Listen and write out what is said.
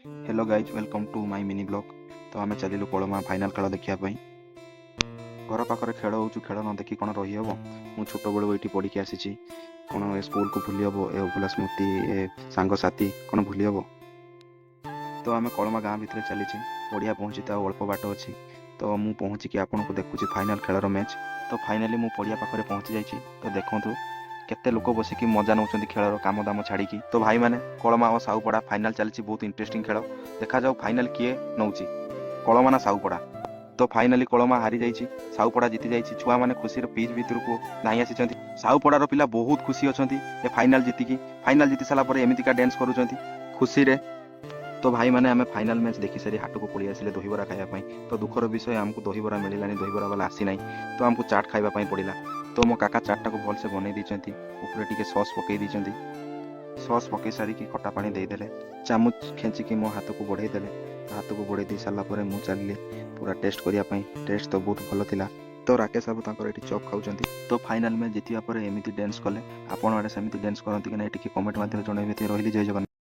Hello guys welcome to my mini blog. तो आम चलिलु कोलमा final खेल देखापी। घर पाखे खेल हो खेल न देखी कौन रही हम। मुझे छोट बड़ू ये पढ़ी आसी कौन ए स्कूल को भूली हम ए अभुला स्मृति ए सांगसाथी कौन भूली हम। तो आम कोलमा गाँ भितर चली पड़िया पहुँची तो अल्प बाट अच्छी। तो मुझे पहुँचिकी आपन को देखुची फाइनाल खेलर मैच। तो फाइनाली मुझे पड़िया पाखे पहुँची जाइए। तो देखु केते लोक बसिकी मजा नौ खेलर काम दाम छाड़ी। तो भाई मैंने कोलमा और साहुपड़ा फाइनाल चली बहुत इंटरेस्टिंग खेल। देखा जाऊ फाइनाल किए नौ कोलमा ना साहुपड़ा। तो फाइनाली कोलमा हारी जाइए साहुपड़ा जीति जाइए। छुआ मैंने खुशी पिच भितर को धाई आसी साहुपड़ार पिला बहुत खुशी अच्छा फाइनाल जीतिकी। फाइनाल जीति सारापर एमतीका डांस करुँच खुशी रे। तो भाई मैंने आम फाइनाल मैच देखी सारी हाट को पलि आसिले दहीबरा खायापी। तो दुखर विषय आमको दहीबरा मिलानी दहीबरा वाला आसी ना। तो आमको चाट खावाई पड़ा। तो मो काका चाटा को भलसे बनई देती ऊपर सस पकई देती। सस पकई सारिकी खटा पानी देदेले चामच खेचिकी मो हाथ को बढ़ई देले। हाथ को बढ़ई दे सारापर मुझे चलि पूरा टेस्ट करने। टेस्ट तो बहुत भल थिला। तो राकेश बाबू तांकर एठी चॉप खाउछंती। तो फाइनाल में जीतिया पर एमिति डांस कले। आपण आडे सेमिति डांस करंती कि ना एठी कमेंट माध्यम जणाइबे। रहिली जय जगन्नाथ।